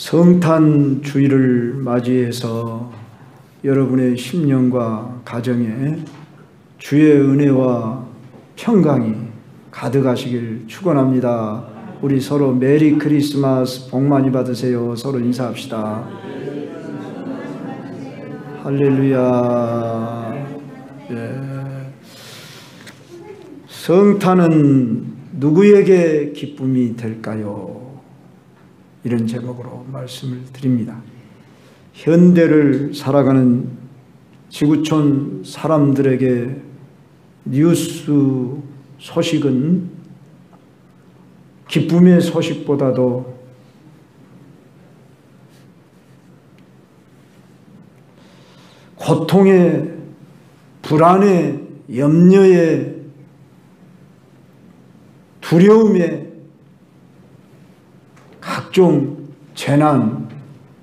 성탄 주일을 맞이해서 여러분의 심령과 가정에 주의 은혜와 평강이 가득하시길 축원합니다. 우리 서로 메리 크리스마스 복 많이 받으세요. 서로 인사합시다. 할렐루야. 예. 성탄은 누구에게 기쁨이 될까요? 이런 제목으로 말씀을 드립니다. 현대를 살아가는 지구촌 사람들에게 뉴스 소식은 기쁨의 소식보다도 고통의, 불안의, 염려의, 두려움의 각종 재난,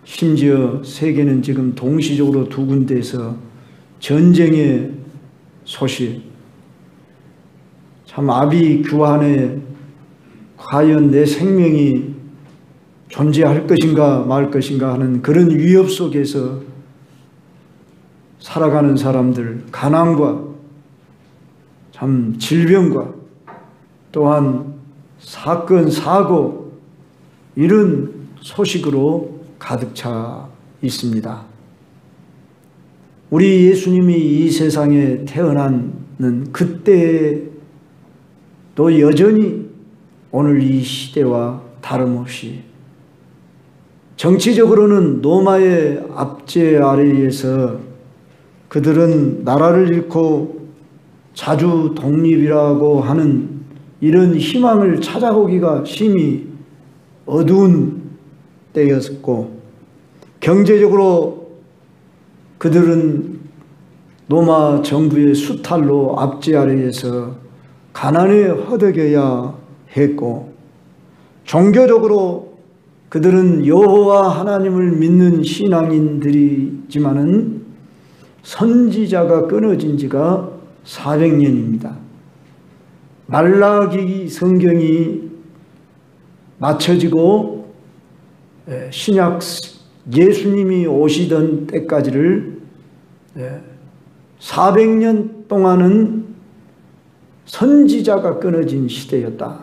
심지어 세계는 지금 동시적으로 두 군데에서 전쟁의 소식, 참 아비규환에 과연 내 생명이 존재할 것인가 말 것인가 하는 그런 위협 속에서 살아가는 사람들, 가난과 참 질병과 또한 사건, 사고 이런 소식으로 가득 차 있습니다. 우리 예수님이 이 세상에 태어나는 그때도 여전히 오늘 이 시대와 다름없이 정치적으로는 로마의 압제 아래에서 그들은 나라를 잃고 자주 독립이라고 하는 이런 희망을 찾아오기가 심히 어두운 때였고, 경제적으로 그들은 로마 정부의 수탈로 압제 아래에서 가난에 허덕여야 했고, 종교적으로 그들은 여호와 하나님을 믿는 신앙인들이지만은 선지자가 끊어진 지가 400년입니다. 말라기 성경이 맞춰지고 신약 예수님이 오시던 때까지를 400년 동안은 선지자가 끊어진 시대였다.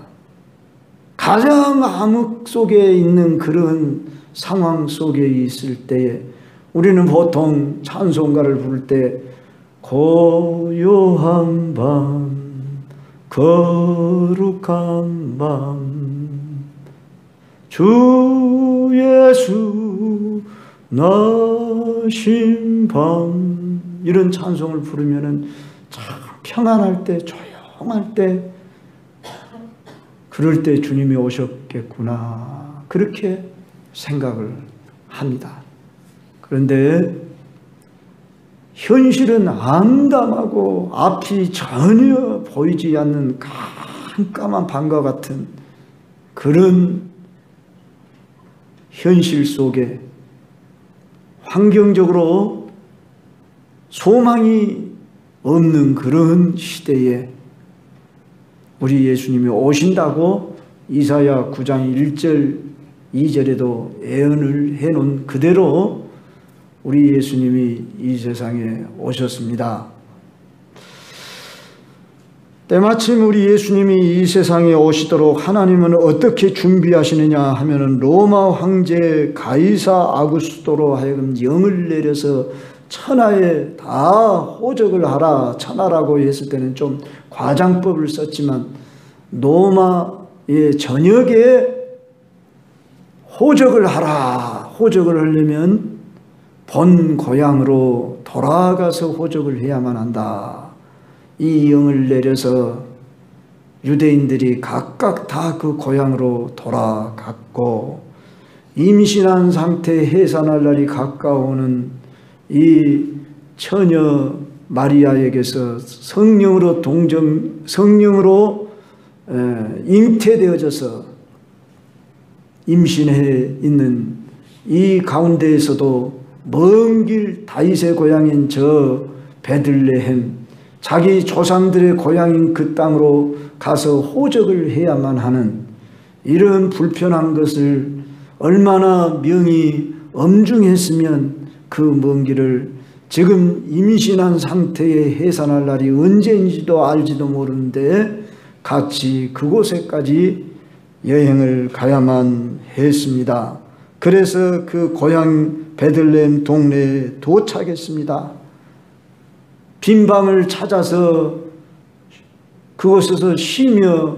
가장 암흑 속에 있는 그런 상황 속에 있을 때에 우리는 보통 찬송가를 부를 때 고요한 밤, 거룩한 밤, 주 예수 나신 밤, 이런 찬송을 부르면은 참 평안할 때, 조용할 때, 그럴 때 주님이 오셨겠구나, 그렇게 생각을 합니다. 그런데 현실은 암담하고 앞이 전혀 보이지 않는 깜깜한 밤과 같은 그런 현실 속에 환경적으로 소망이 없는 그런 시대에 우리 예수님이 오신다고 이사야 9장 1절 2절에도 예언을 해놓은 그대로 우리 예수님이 이 세상에 오셨습니다. 때마침 우리 예수님이 이 세상에 오시도록 하나님은 어떻게 준비하시느냐 하면은 로마 황제 가이사 아구스토로 하여금 영을 내려서 천하에 다 호적을 하라. 천하라고 했을 때는 좀 과장법을 썼지만 로마의 전역에 호적을 하라. 호적을 하려면 본 고향으로 돌아가서 호적을 해야만 한다. 이 영을 내려서 유대인들이 각각 다 그 고향으로 돌아갔고, 임신한 상태 해산할 날이 가까우는 이 처녀 마리아에게서 성령으로 잉태되어져서 임신해 있는 이 가운데에서도 먼 길 다윗의 고향인 저 베들레헴, 자기 조상들의 고향인 그 땅으로 가서 호적을 해야만 하는 이런 불편한 것을 얼마나 명이 엄중했으면 그 먼 길을 지금 임신한 상태에 해산할 날이 언제인지도 알지도 모르는데 같이 그곳에까지 여행을 가야만 했습니다. 그래서 그 고향 베들레헴 동네에 도착했습니다. 빈 방을 찾아서 그곳에서 쉬며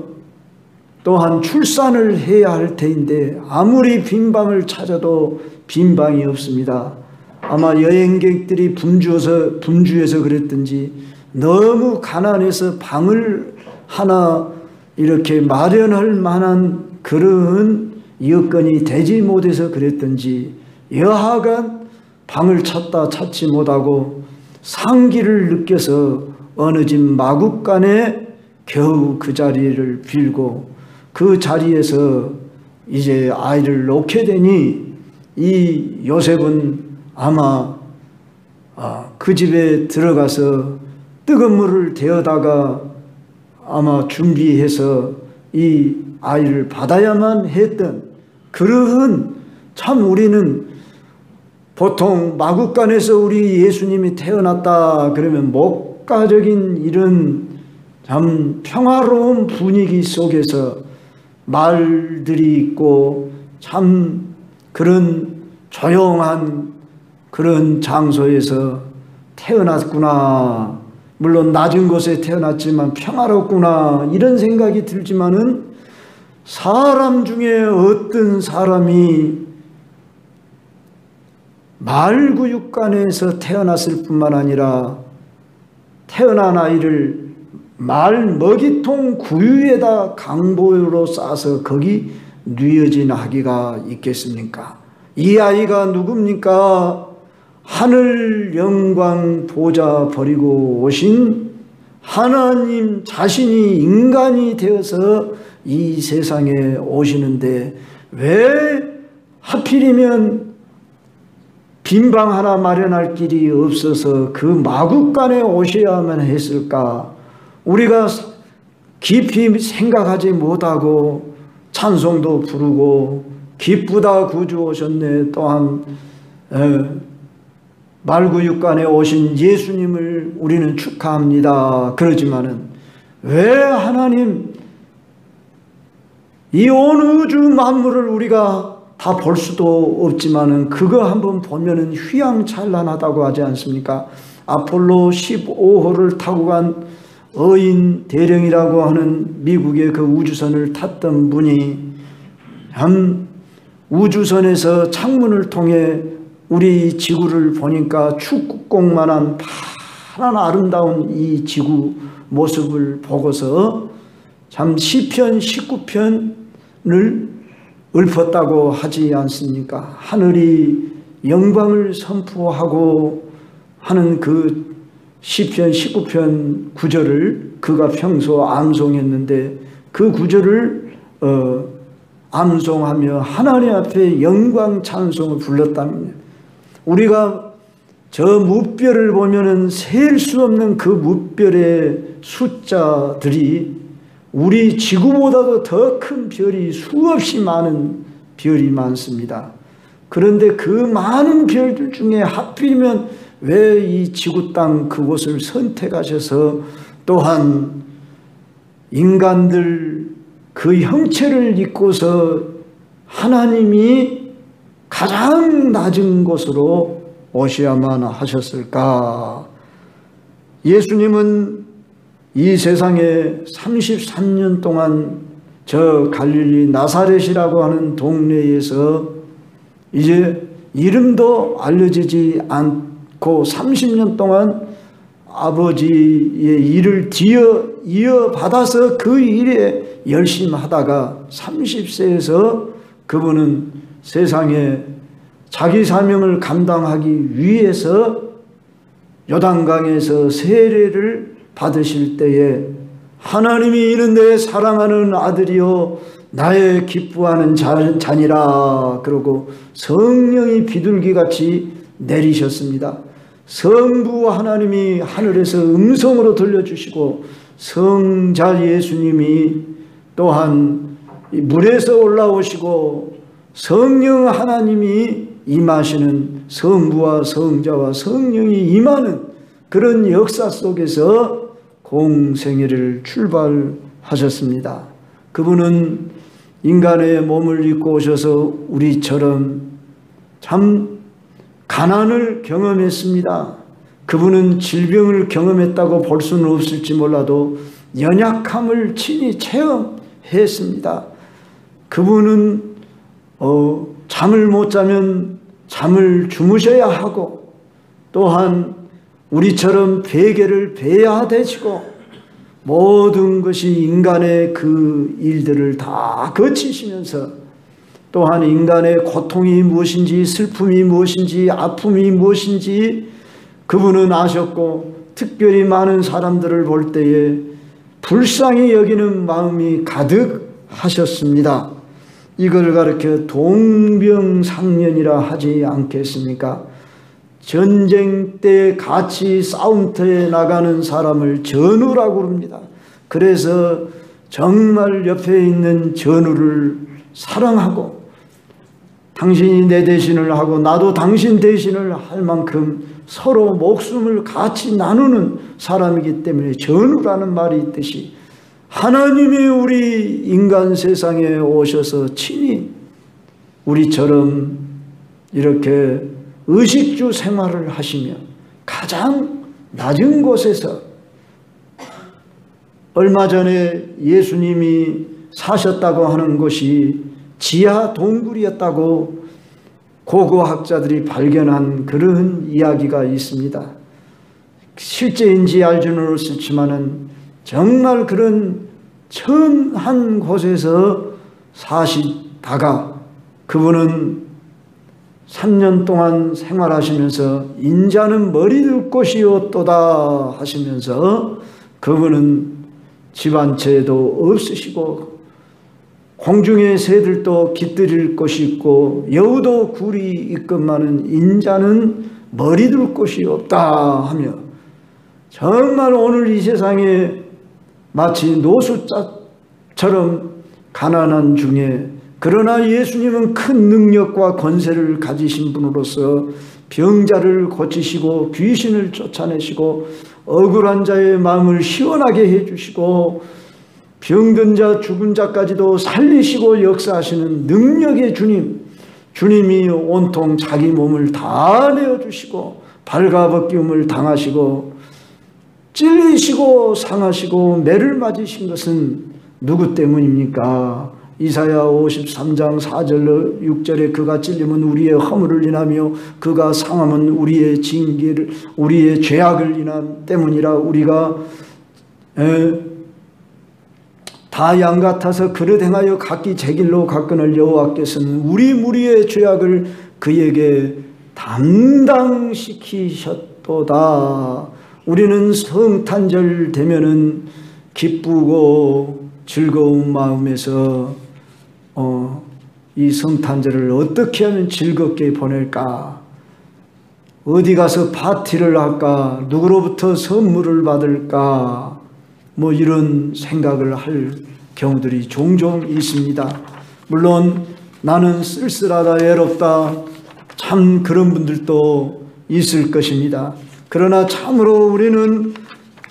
또한 출산을 해야 할 터인데 아무리 빈 방을 찾아도 빈 방이 없습니다. 아마 여행객들이 분주해서 그랬든지 너무 가난해서 방을 하나 이렇게 마련할 만한 그런 여건이 되지 못해서 그랬든지 여하간 방을 찾지 못하고 상기를 느껴서 어느 집 마구간에 겨우 그 자리를 빌고 그 자리에서 이제 아이를 놓게 되니 이 요셉은 아마 그 집에 들어가서 뜨거운 물을 데워다가 아마 준비해서 이 아이를 받아야만 했던 그러한 참 우리는 보통 마구간에서 우리 예수님이 태어났다 그러면 목가적인 이런 참 평화로운 분위기 속에서 말들이 있고 참 그런 조용한 그런 장소에서 태어났구나. 물론 낮은 곳에 태어났지만 평화롭구나. 이런 생각이 들지만은 사람 중에 어떤 사람이 말구육간에서 태어났을 뿐만 아니라 태어난 아이를 말 먹이통 구유에다 강보로 싸서 거기 뉘어진 아기가 있겠습니까? 이 아이가 누굽니까? 하늘 영광 보좌 버리고 오신 하나님 자신이 인간이 되어서 이 세상에 오시는데 왜 하필이면 빈방 하나 마련할 길이 없어서 그 마구간에 오셔야만 했을까? 우리가 깊이 생각하지 못하고 찬송도 부르고 기쁘다 구주 오셨네. 또한 말구육간에 오신 예수님을 우리는 축하합니다. 그러지만은 왜 하나님 이 온 우주 만물을 우리가 다 볼 수도 없지만은 그거 한번 보면은 휘황찬란하다고 하지 않습니까? 아폴로 15호를 타고 간 어인 대령이라고 하는 미국의 그 우주선을 탔던 분이 참 우주선에서 창문을 통해 우리 지구를 보니까 축구공만한 파란 아름다운 이 지구 모습을 보고서 참 시편 19편을 읊었다고 하지 않습니까? 하늘이 영광을 선포하고 하는 그 시편 19편 구절을 그가 평소 암송했는데 그 구절을 암송하며 하나님 앞에 영광 찬송을 불렀답니다. 우리가 저 무별을 보면은 셀 수 없는 그 무별의 숫자들이 우리 지구보다도 더 큰 별이 수없이 많은 별이 많습니다. 그런데 그 많은 별들 중에 하필이면 왜 이 지구 땅 그곳을 선택하셔서 또한 인간들 그 형체를 입고서 하나님이 가장 낮은 곳으로 오셔야만 하셨을까? 예수님은 이 세상에 33년 동안 저 갈릴리 나사렛이라고 하는 동네에서 이제 이름도 알려지지 않고 30년 동안 아버지의 일을 이어받아서 그 일에 열심히 하다가 30세에서 그분은 세상에 자기 사명을 감당하기 위해서 요단강에서 세례를 받으실 때에 하나님이 이는 내 사랑하는 아들이요 나의 기뻐하는 자니라 그러고 성령이 비둘기같이 내리셨습니다. 성부 하나님이 하늘에서 음성으로 들려주시고 성자 예수님이 또한 물에서 올라오시고 성령 하나님이 임하시는, 성부와 성자와 성령이 임하는 그런 역사 속에서 공생애를 출발하셨습니다. 그분은 인간의 몸을 입고 오셔서 우리처럼 참 가난을 경험했습니다. 그분은 질병을 경험했다고 볼 수는 없을지 몰라도 연약함을 친히 체험했습니다. 그분은 잠을 못 자면 잠을 주무셔야 하고, 또한 우리처럼 베개를 베야 되시고, 모든 것이 인간의 그 일들을 다 거치시면서, 또한 인간의 고통이 무엇인지, 슬픔이 무엇인지, 아픔이 무엇인지 그분은 아셨고, 특별히 많은 사람들을 볼 때에 불쌍히 여기는 마음이 가득하셨습니다. 이걸 가르쳐 동병상련이라 하지 않겠습니까? 전쟁 때 같이 싸움터에 나가는 사람을 전우라고 그럽니다. 그래서 정말 옆에 있는 전우를 사랑하고, 당신이 내 대신을 하고 나도 당신 대신을 할 만큼 서로 목숨을 같이 나누는 사람이기 때문에 전우라는 말이 있듯이, 하나님이 우리 인간 세상에 오셔서 친히 우리처럼 이렇게 의식주 생활을 하시며 가장 낮은 곳에서, 얼마 전에 예수님이 사셨다고 하는 곳이 지하 동굴이었다고 고고학자들이 발견한 그런 이야기가 있습니다. 실제인지 알지는 없었지만은 정말 그런 천한 곳에서 사시다가 그분은 3년 동안 생활하시면서 인자는 머리둘 곳이 없도다 하시면서, 그분은 집 한 채도 없으시고 공중의 새들도 깃들일 곳이 있고 여우도 굴이 있건만은 인자는 머리둘 곳이 없다 하며, 정말 오늘 이 세상에 마치 노숙자처럼 가난한 중에, 그러나 예수님은 큰 능력과 권세를 가지신 분으로서 병자를 고치시고 귀신을 쫓아내시고 억울한 자의 마음을 시원하게 해주시고 병든 자 죽은 자까지도 살리시고 역사하시는 능력의 주님, 주님이 온통 자기 몸을 다 내어주시고 발가벗김을 당하시고 찔리시고 상하시고 매를 맞으신 것은 누구 때문입니까? 이사야 53장 4절로 6절에 그가 찔리면 우리의 허물을 인하며 그가 상함은 우리의 징계를, 우리의 죄악을 인함 때문이라. 우리가 다 양 같아서 그릇 행하여 각기 제 길로 갔거늘 여호와께서는 우리 무리의 죄악을 그에게 담당시키셨도다. 우리는 성탄절 되면은 기쁘고 즐거운 마음에서 이 성탄절을 어떻게 하면 즐겁게 보낼까? 어디 가서 파티를 할까? 누구로부터 선물을 받을까? 뭐 이런 생각을 할 경우들이 종종 있습니다. 물론 나는 쓸쓸하다, 외롭다, 참 그런 분들도 있을 것입니다. 그러나 참으로 우리는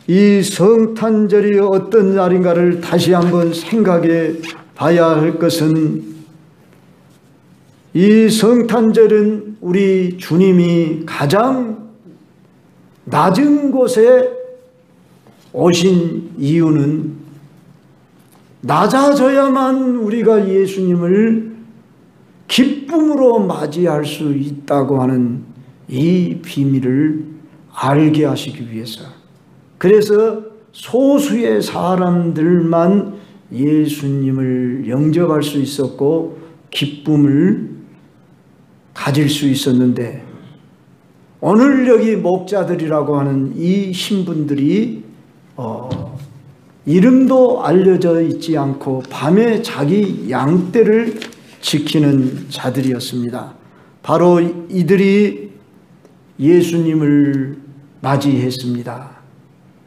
이 성탄절이 어떤 날인가를 다시 한번 생각해 봐야 할 것은, 이 성탄절은 우리 주님이 가장 낮은 곳에 오신 이유는 낮아져야만 우리가 예수님을 기쁨으로 맞이할 수 있다고 하는 이 비밀을 알게 하시기 위해서, 그래서 소수의 사람들만 예수님을 영접할 수 있었고 기쁨을 가질 수 있었는데, 오늘 여기 목자들이라고 하는 이 신분들이 이름도 알려져 있지 않고 밤에 자기 양떼를 지키는 자들이었습니다. 바로 이들이 예수님을 맞이했습니다.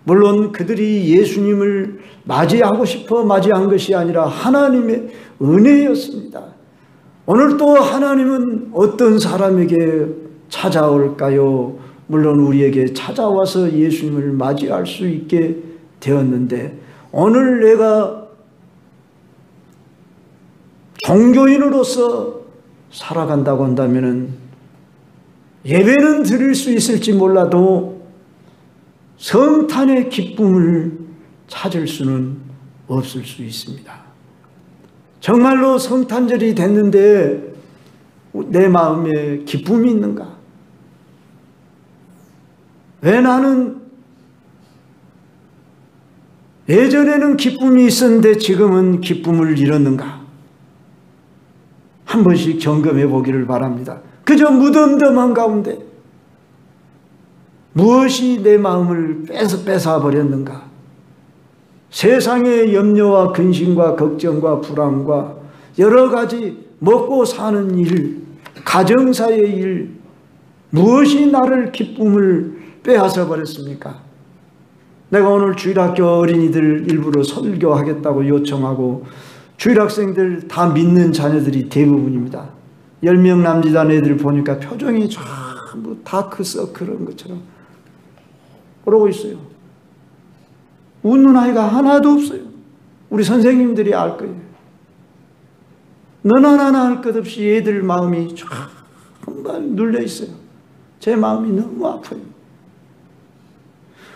물론 그들이 예수님을 맞이하고 싶어 맞이한 것이 아니라 하나님의 은혜였습니다. 오늘 또 하나님은 어떤 사람에게 찾아올까요? 물론 우리에게 찾아와서 예수님을 맞이할 수 있게 되었는데, 오늘 내가 종교인으로서 살아간다고 한다면 예배는 드릴 수 있을지 몰라도 성탄의 기쁨을 찾을 수는 없을 수 있습니다. 정말로 성탄절이 됐는데 내 마음에 기쁨이 있는가? 왜 나는 예전에는 기쁨이 있었는데 지금은 기쁨을 잃었는가? 한 번씩 점검해 보기를 바랍니다. 그저 무덤덤한 가운데 무엇이 내 마음을 뺏어 버렸는가? 세상의 염려와 근심과 걱정과 불안과 여러 가지 먹고 사는 일, 가정사의 일, 무엇이 나를 기쁨을 빼앗아 버렸습니까? 내가 오늘 주일학교 어린이들 일부러 설교하겠다고 요청하고 주일학생들 다 믿는 자녀들이 대부분입니다. 10명 남짓한 애들 보니까 표정이 전부 다크서클한 것처럼 그러고 있어요. 웃는 아이가 하나도 없어요. 우리 선생님들이 알 거예요. 너나 나나 할 것 없이 애들 마음이 정말 눌려 있어요. 제 마음이 너무 아파요.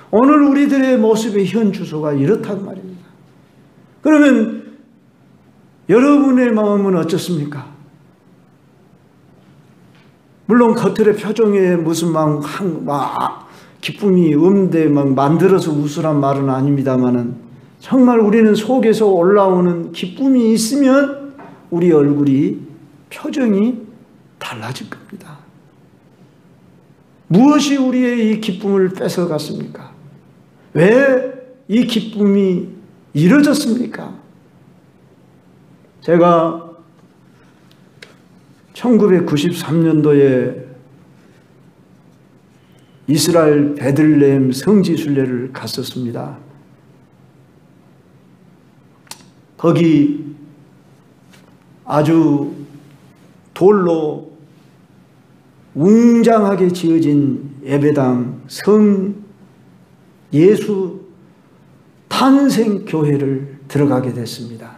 오늘 우리들의 모습의 현 주소가 이렇단 말입니다. 그러면 여러분의 마음은 어떻습니까? 물론 겉으로 표정에 무슨 기쁨이 없는데 막 만들어서 웃으란 말은 아닙니다만은 정말 우리는 속에서 올라오는 기쁨이 있으면 우리 얼굴이 표정이 달라질 겁니다. 무엇이 우리의 이 기쁨을 뺏어갔습니까? 왜 이 기쁨이 이루어졌습니까? 제가 1993년도에 이스라엘 베들레헴 성지 순례를 갔었습니다. 거기 아주 돌로 웅장하게 지어진 예배당 성 예수 탄생교회를 들어가게 됐습니다.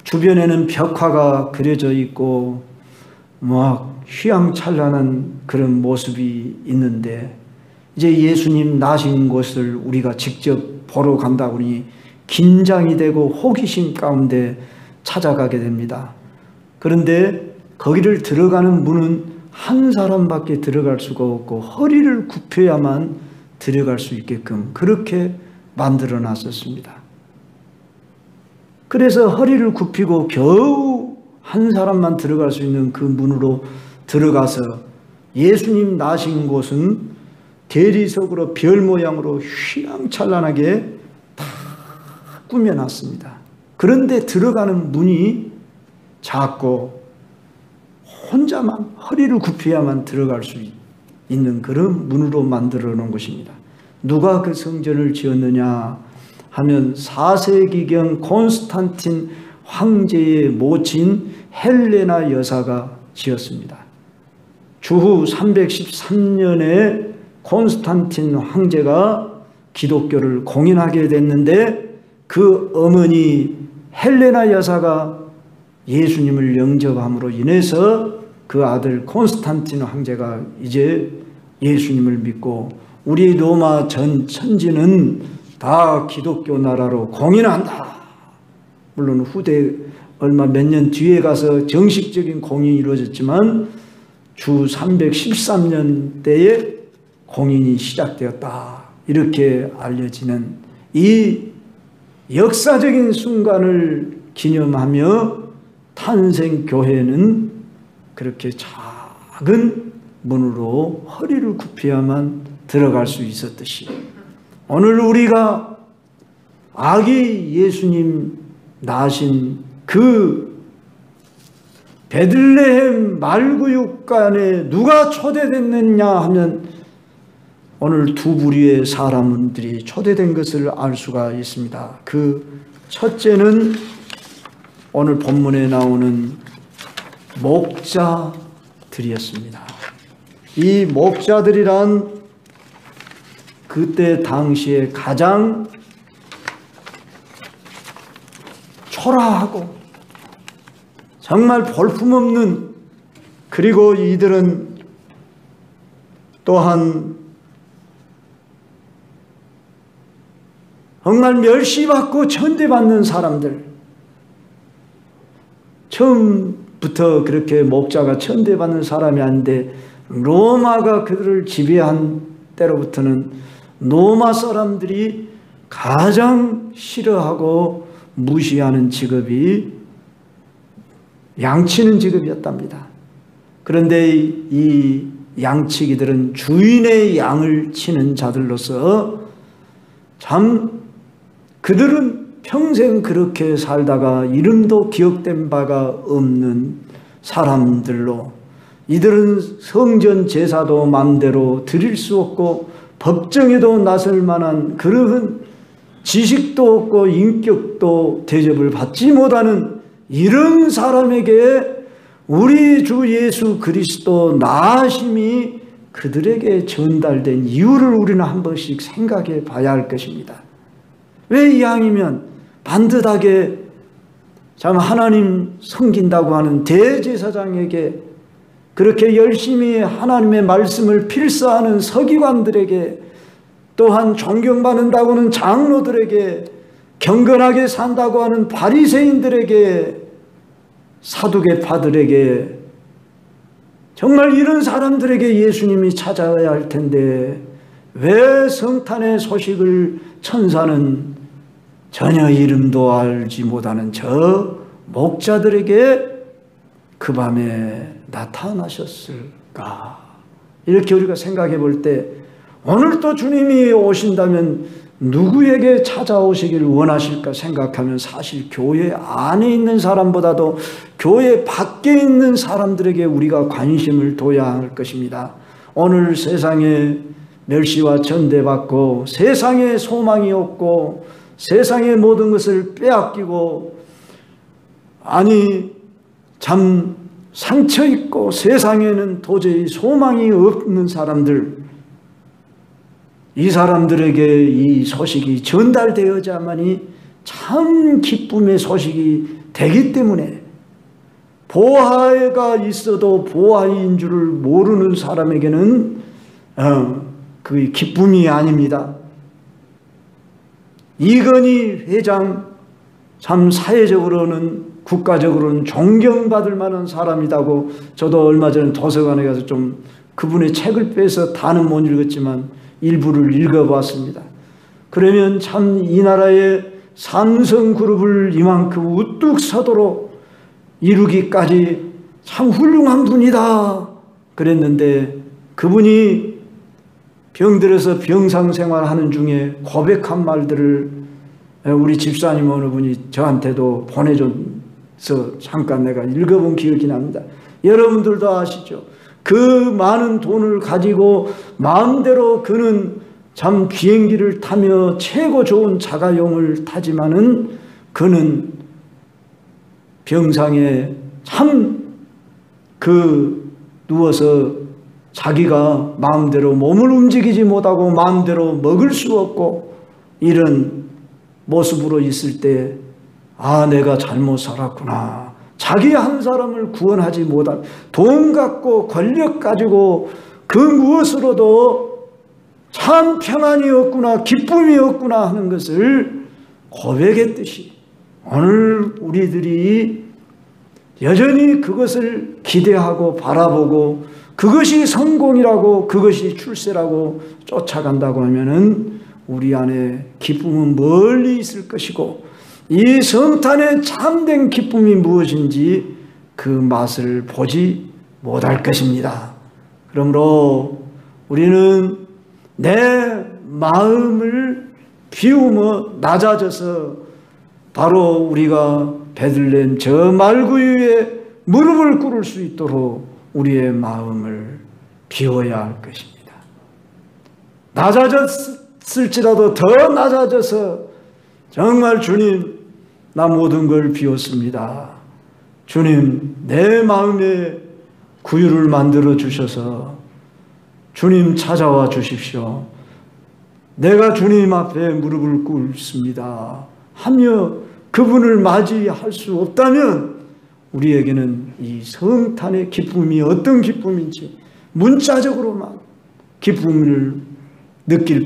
주변에는 벽화가 그려져 있고 막 휘황찬란한 그런 모습이 있는데 이제 예수님 나신 곳을 우리가 직접 보러 간다 보니 긴장이 되고 호기심 가운데 찾아가게 됩니다. 그런데 거기를 들어가는 문은 한 사람밖에 들어갈 수가 없고 허리를 굽혀야만 들어갈 수 있게끔 그렇게 만들어 놨었습니다. 그래서 허리를 굽히고 겨우 한 사람만 들어갈 수 있는 그 문으로 들어가서 예수님 나신 곳은 대리석으로 별 모양으로 휘황찬란하게 다 꾸며놨습니다. 그런데 들어가는 문이 작고 혼자만 허리를 굽혀야만 들어갈 수 있는 그런 문으로 만들어 놓은 것입니다. 누가 그 성전을 지었느냐 하면 4세기경 콘스탄틴 황제의 모친 헬레나 여사가 지었습니다. 주후 313년에 콘스탄틴 황제가 기독교를 공인하게 됐는데 그 어머니 헬레나 여사가 예수님을 영접함으로 인해서 그 아들 콘스탄틴 황제가 이제 예수님을 믿고 우리 로마 전 천지는 다 기독교 나라로 공인한다. 물론 후대 얼마 몇 년 뒤에 가서 정식적인 공인이 이루어졌지만 주 313년대에 공인이 시작되었다. 이렇게 알려지는 이 역사적인 순간을 기념하며 탄생교회는 그렇게 작은 문으로 허리를 굽혀야만 들어갈 수 있었듯이 오늘 우리가 아기 예수님 나신 그 베들레헴 말구육관에 누가 초대됐느냐 하면 오늘 두 부류의 사람들이 초대된 것을 알 수가 있습니다. 그 첫째는 오늘 본문에 나오는 목자들이었습니다. 이 목자들이란 그때 당시에 가장 초라하고 정말 볼품없는, 그리고 이들은 또한 정말 멸시받고 천대받는 사람들, 처음부터 그렇게 목자가 천대받는 사람이 아닌데 로마가 그들을 지배한 때로부터는 로마 사람들이 가장 싫어하고 무시하는 직업이 양치는 직업이었답니다. 그런데 이 양치기들은 주인의 양을 치는 자들로서 참 그들은 평생 그렇게 살다가 이름도 기억된 바가 없는 사람들로, 이들은 성전 제사도 마음대로 드릴 수 없고 법정에도 나설 만한 그러한 지식도 없고 인격도 대접을 받지 못하는 이런 사람에게 우리 주 예수 그리스도 나으심이 그들에게 전달된 이유를 우리는 한 번씩 생각해 봐야 할 것입니다. 왜 이왕이면 반듯하게 참 하나님 섬긴다고 하는 대제사장에게, 그렇게 열심히 하나님의 말씀을 필사하는 서기관들에게, 또한 존경받는다고 하는 장로들에게, 경건하게 산다고 하는 바리새인들에게, 사두개파들에게, 정말 이런 사람들에게 예수님이 찾아와야 할 텐데 왜 성탄의 소식을 천사는 전혀 이름도 알지 못하는 저 목자들에게 그 밤에 나타나셨을까? 이렇게 우리가 생각해 볼 때 오늘 또 주님이 오신다면 누구에게 찾아오시길 원하실까 생각하면 사실 교회 안에 있는 사람보다도 교회 밖에 있는 사람들에게 우리가 관심을 둬야 할 것입니다. 오늘 세상에 멸시와 천대받고 세상에 소망이 없고 세상의 모든 것을 빼앗기고, 아니 참 상처 있고 세상에는 도저히 소망이 없는 사람들, 이 사람들에게 이 소식이 전달되어야만이 참 기쁨의 소식이 되기 때문에, 보화가 있어도 보화인 줄을 모르는 사람에게는 그 기쁨이 아닙니다. 이건희 회장 참 사회적으로는 국가적으로는 존경받을 만한 사람이라고, 저도 얼마 전에 도서관에 가서 좀 그분의 책을 빼서 다는 못 읽었지만 일부를 읽어봤습니다. 그러면 참 이 나라의 삼성그룹을 이만큼 우뚝 서도록 이루기까지 참 훌륭한 분이다 그랬는데, 그분이 병들어서 병상생활하는 중에 고백한 말들을 우리 집사님 어느 분이 저한테도 보내줘서 잠깐 내가 읽어본 기억이 납니다. 여러분들도 아시죠? 그 많은 돈을 가지고 마음대로 그는 참 비행기를 타며 최고 좋은 자가용을 타지만은 그는 병상에 참 누워서 자기가 마음대로 몸을 움직이지 못하고 마음대로 먹을 수 없고 이런 모습으로 있을 때, 아, 내가 잘못 살았구나. 자기 한 사람을 구원하지 못한, 돈 갖고 권력 가지고 그 무엇으로도 참 평안이 없구나, 기쁨이 없구나 하는 것을 고백했듯이 오늘 우리들이 여전히 그것을 기대하고 바라보고 그것이 성공이라고, 그것이 출세라고 쫓아간다고 하면은 우리 안에 기쁨은 멀리 있을 것이고, 이 성탄의 참된 기쁨이 무엇인지 그 맛을 보지 못할 것입니다. 그러므로 우리는 내 마음을 비우며 낮아져서 바로 우리가 베들레헴 저 말구유에 무릎을 꿇을 수 있도록 우리의 마음을 비워야 할 것입니다. 낮아졌을지라도 더 낮아져서 정말 주님, 나 모든 걸 비웠습니다. 주님, 내 마음에 구유를 만들어 주셔서 주님 찾아와 주십시오. 내가 주님 앞에 무릎을 꿇습니다 하며 그분을 맞이할 수 없다면 우리에게는 이 성탄의 기쁨이 어떤 기쁨인지 문자적으로만 기쁨을 느낄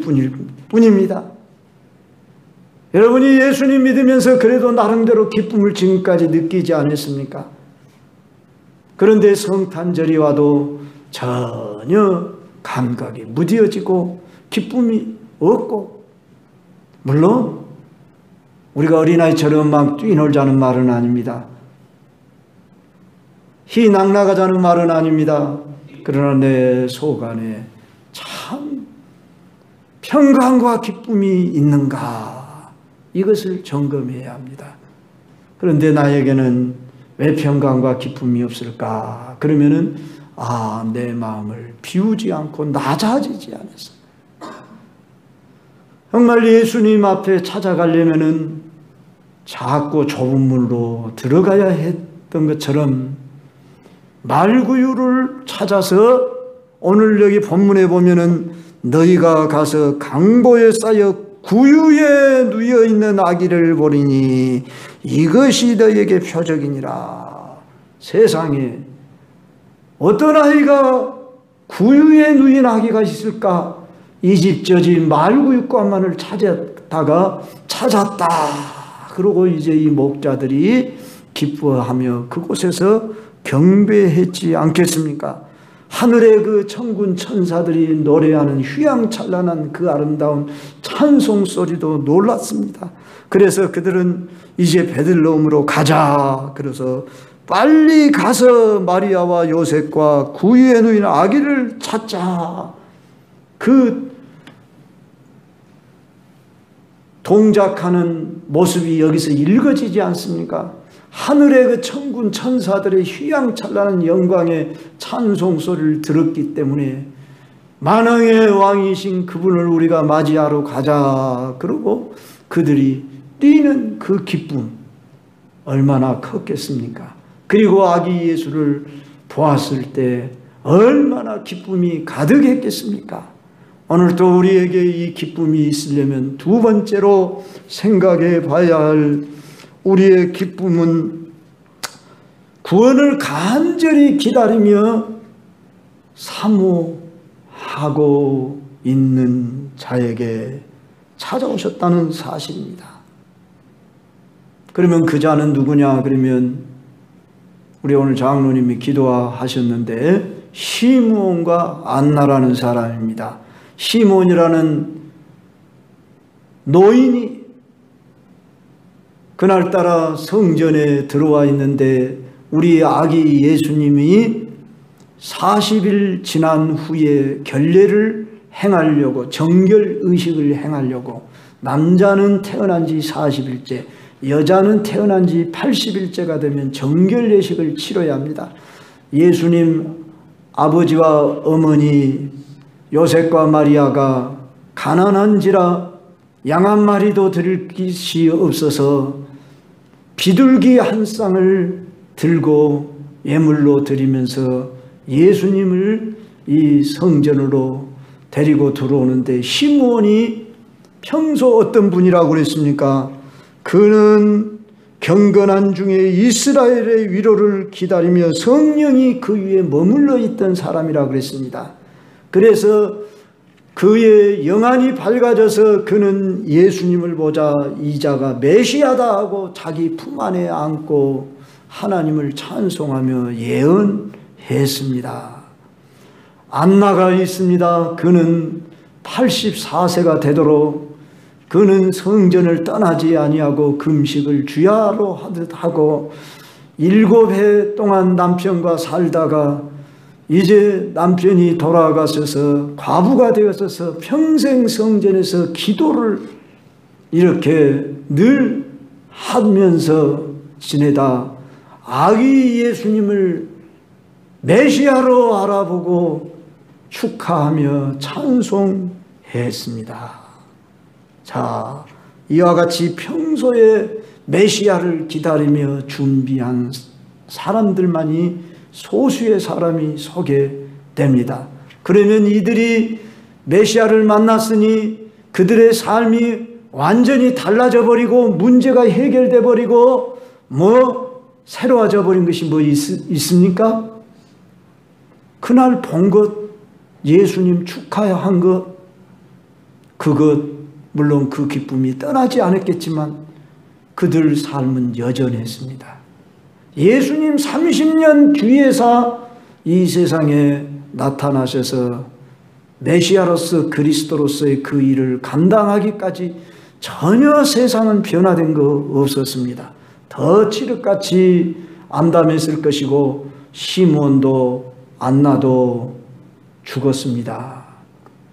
뿐입니다. 여러분이 예수님 믿으면서 그래도 나름대로 기쁨을 지금까지 느끼지 않았습니까? 그런데 성탄절이 와도 전혀 감각이 무뎌지고 기쁨이 없고, 물론 우리가 어린아이처럼 막 뛰놀자는 말은 아닙니다. 희낙나가자는 말은 아닙니다. 그러나 내 속 안에 참 평강과 기쁨이 있는가, 이것을 점검해야 합니다. 그런데 나에게는 왜 평강과 기쁨이 없을까? 그러면은 내 마음을 비우지 않고 낮아지지 않았어. 정말 예수님 앞에 찾아가려면은 작고 좁은 문으로 들어가야 했던 것처럼 말구유를 찾아서, 오늘 여기 본문에 보면은 너희가 가서 강보에 쌓여 구유에 누여 있는 아기를 보리니 이것이 너희에게 표적이니라. 세상에 어떤 아이가 구유에 누인 아기가 있을까? 이 집 저 집 말구유관만을 찾았다가 찾았다. 그러고 이제 이 목자들이 기뻐하며 그곳에서 경배했지 않겠습니까? 하늘의 그 천군 천사들이 노래하는 휘황찬란한 그 아름다운 찬송 소리도 놀랐습니다. 그래서 그들은 이제 베들레헴으로 가자. 그래서 빨리 가서 마리아와 요셉과 구유에 누인 아기를 찾자. 그 동작하는 모습이 여기서 읽어지지 않습니까? 하늘의 그 천군 천사들의 휘황찬란한 영광의 찬송 소리를 들었기 때문에 만왕의 왕이신 그분을 우리가 맞이하러 가자. 그러고 그들이 뛰는 그 기쁨 얼마나 컸겠습니까? 그리고 아기 예수를 보았을 때 얼마나 기쁨이 가득했겠습니까? 오늘도 우리에게 이 기쁨이 있으려면 두 번째로 생각해 봐야 할 우리의 기쁨은 구원을 간절히 기다리며 사모하고 있는 자에게 찾아오셨다는 사실입니다. 그러면 그 자는 누구냐? 그러면 우리 오늘 장로님이 기도하셨는데 시므온과 안나라는 사람입니다. 시므온이라는 노인이 그날따라 성전에 들어와 있는데 우리 아기 예수님이 40일 지난 후에 결례를 행하려고, 정결의식을 행하려고, 남자는 태어난 지 40일째, 여자는 태어난 지 80일째가 되면 정결례식을 치러야 합니다. 예수님 아버지와 어머니 요셉과 마리아가 가난한지라 양 한 마리도 드릴 것이 없어서 비둘기 한 쌍을 들고 예물로 드리면서 예수님을 이 성전으로 데리고 들어오는데, 시므온이 평소 어떤 분이라고 그랬습니까? 그는 경건한 중에 이스라엘의 위로를 기다리며 성령이 그 위에 머물러 있던 사람이라고 그랬습니다. 그래서 그의 영안이 밝아져서 그는 예수님을 보자 이자가 메시아다 하고 자기 품 안에 안고 하나님을 찬송하며 예언했습니다. 안나가 있습니다. 그는 84세가 되도록 그는 성전을 떠나지 아니하고 금식을 주야로 하듯 하고 7해 동안 남편과 살다가 이제 남편이 돌아가셔서 과부가 되어서 평생 성전에서 기도를 이렇게 늘 하면서 지내다 아기 예수님을 메시아로 알아보고 축하하며 찬송했습니다. 자, 이와 같이 평소에 메시아를 기다리며 준비한 사람들만이 소수의 사람이 서게 됩니다. 그러면 이들이 메시아를 만났으니 그들의 삶이 완전히 달라져 버리고 문제가 해결돼 버리고 새로워져 버린 것이 있습니까? 그날 본 것, 예수님 축하한 것, 그것 물론 그 기쁨이 떠나지 않았겠지만 그들 삶은 여전했습니다. 예수님 30년 뒤에서 이 세상에 나타나셔서 메시아로서 그리스도로서의 그 일을 감당하기까지 전혀 세상은 변화된 거 없었습니다. 더 칠흑같이 암담했을 것이고 시몬도 안나도 죽었습니다.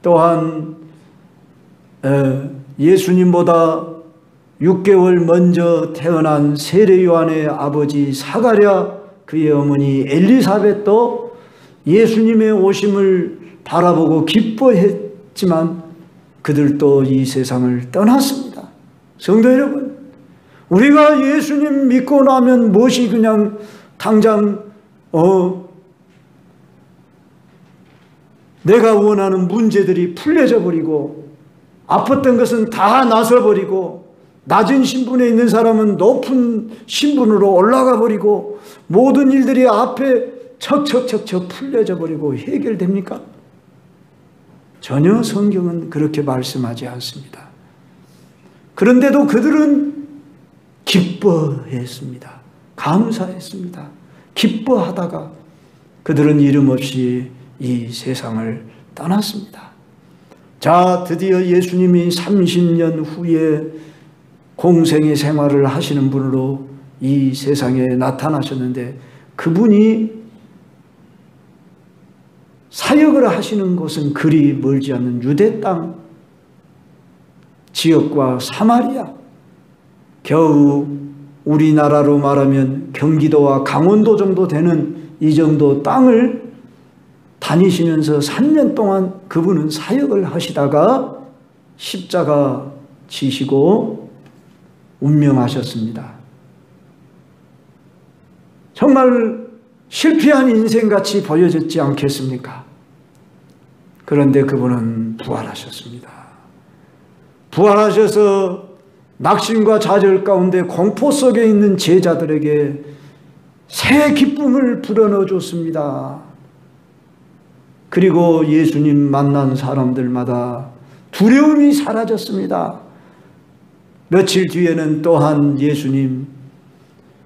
또한 예수님보다 6개월 먼저 태어난 세례 요한의 아버지 사가랴, 그의 어머니 엘리사벳도 예수님의 오심을 바라보고 기뻐했지만 그들도 이 세상을 떠났습니다. 성도 여러분, 우리가 예수님 믿고 나면 무엇이 그냥 당장 내가 원하는 문제들이 풀려져 버리고 아팠던 것은 다 나서버리고 낮은 신분에 있는 사람은 높은 신분으로 올라가 버리고 모든 일들이 앞에 척척척척 풀려져 버리고 해결됩니까? 전혀 성경은 그렇게 말씀하지 않습니다. 그런데도 그들은 기뻐했습니다. 감사했습니다. 기뻐하다가 그들은 이름 없이 이 세상을 떠났습니다. 자, 드디어 예수님이 30년 후에 공생의 생활을 하시는 분으로 이 세상에 나타나셨는데 그분이 사역을 하시는 곳은 그리 멀지 않는 유대 땅 지역과 사마리아, 겨우 우리나라로 말하면 경기도와 강원도 정도 되는 이 정도 땅을 다니시면서 3년 동안 그분은 사역을 하시다가 십자가 지시고 운명하셨습니다. 정말 실패한 인생같이 보여졌지 않겠습니까? 그런데 그분은 부활하셨습니다. 부활하셔서 낙심과 좌절 가운데 공포 속에 있는 제자들에게 새 기쁨을 불어넣어 줬습니다. 그리고 예수님 만난 사람들마다 두려움이 사라졌습니다. 며칠 뒤에는 또한 예수님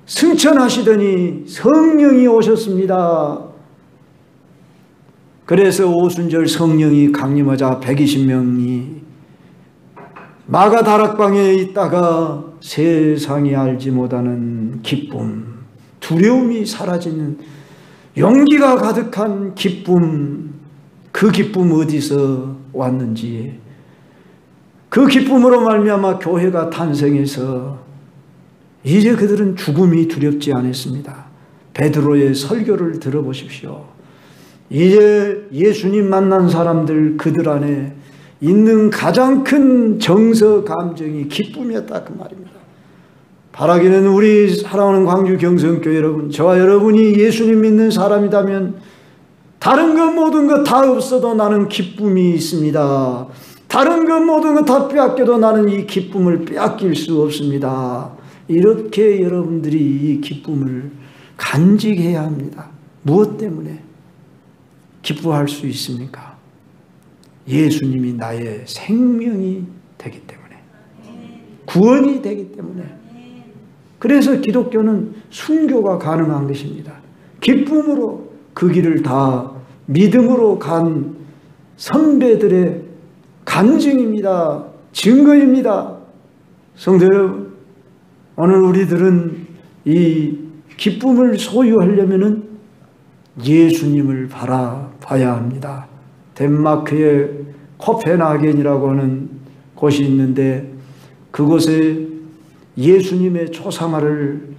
승천하시더니 성령이 오셨습니다. 그래서 오순절 성령이 강림하자 120명이 마가다락방에 있다가 세상이 알지 못하는 기쁨, 두려움이 사라지는 용기가 가득한 기쁨, 그 기쁨 어디서 왔는지, 그 기쁨으로 말미암아 교회가 탄생해서 이제 그들은 죽음이 두렵지 않았습니다. 베드로의 설교를 들어보십시오. 이제 예수님 만난 사람들 그들 안에 있는 가장 큰 정서 감정이 기쁨이었다 그 말입니다. 바라기는 우리 사랑하는 광주 경성교회 여러분, 저와 여러분이 예수님 믿는 사람이라면 다른 것 모든 것 다 없어도 나는 기쁨이 있습니다. 다른 것 모든 것 다 빼앗겨도 나는 이 기쁨을 빼앗길 수 없습니다. 이렇게 여러분들이 이 기쁨을 간직해야 합니다. 무엇 때문에 기뻐할 수 있습니까? 예수님이 나의 생명이 되기 때문에, 구원이 되기 때문에. 그래서 기독교는 순교가 가능한 것입니다. 기쁨으로 그 길을 다 믿음으로 간 선배들의 간증입니다. 증거입니다. 성도 여러분, 오늘 우리들은 이 기쁨을 소유하려면 예수님을 바라봐야 합니다. 덴마크의 코펜하겐이라고 하는 곳이 있는데 그곳에 예수님의 초상화를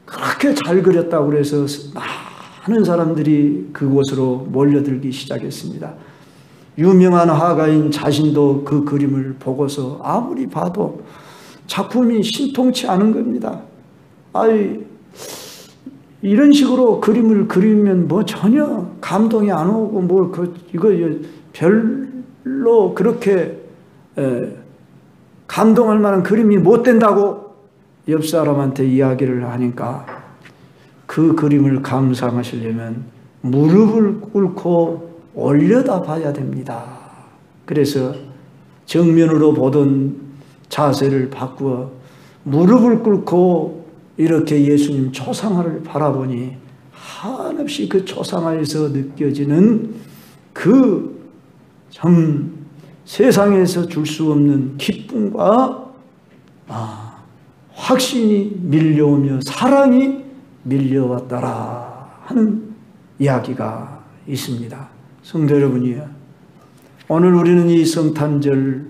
그렇게 잘 그렸다고 그래서 많은 사람들이 그곳으로 몰려들기 시작했습니다. 유명한 화가인 자신도 그 그림을 보고서 아무리 봐도 작품이 신통치 않은 겁니다. 이런 식으로 그림을 그리면 뭐 전혀 감동이 안 오고 이거 별로 그렇게 감동할 만한 그림이 못 된다고 옆 사람한테 이야기를 하니까 그 그림을 감상하시려면 무릎을 꿇고 올려다 봐야 됩니다. 그래서 정면으로 보던 자세를 바꾸어 무릎을 꿇고 이렇게 예수님 초상화를 바라보니 한없이 그 초상화에서 느껴지는 그 참 세상에서 줄 수 없는 기쁨과 확신이 밀려오며 사랑이 밀려왔더라 하는 이야기가 있습니다. 성도 여러분이요, 오늘 우리는 이 성탄절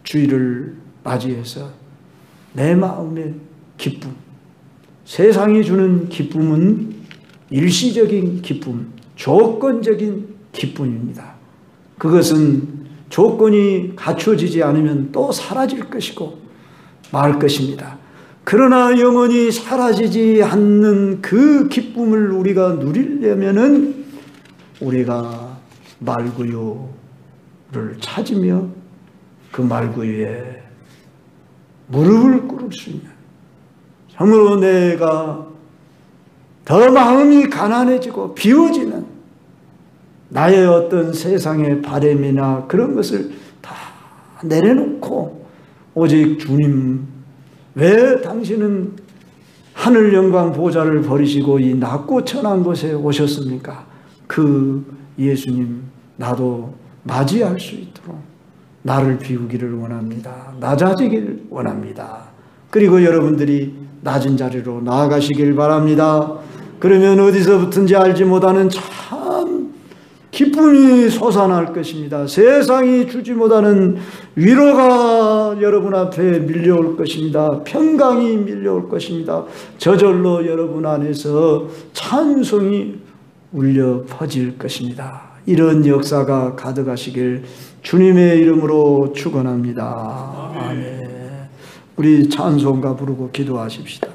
주일을 맞이해서 내 마음의 기쁨, 세상이 주는 기쁨은 일시적인 기쁨, 조건적인 기쁨입니다. 그것은 조건이 갖춰지지 않으면 또 사라질 것이고 말 것입니다. 그러나 영원히 사라지지 않는 그 기쁨을 우리가 누리려면은 우리가 말구유를 찾으며 그 말구유에 무릎을 꿇을 수 있는, 참으로 내가 더 마음이 가난해지고 비워지는 나의 어떤 세상의 바람이나 그런 것을 다 내려놓고 오직 주님, 왜 당신은 하늘 영광 보좌를 버리시고 이 낮고 천한 곳에 오셨습니까? 그 예수님, 나도 맞이할 수 있도록 나를 비우기를 원합니다. 낮아지기를 원합니다. 그리고 여러분들이 낮은 자리로 나아가시길 바랍니다. 그러면 어디서부터인지 알지 못하는 참 기쁨이 솟아날 것입니다. 세상이 주지 못하는 위로가 여러분 앞에 밀려올 것입니다. 평강이 밀려올 것입니다. 저절로 여러분 안에서 찬송이 울려 퍼질 것입니다. 이런 역사가 가득하시길 주님의 이름으로 축원합니다. 아멘. 우리 찬송가 부르고 기도하십시다.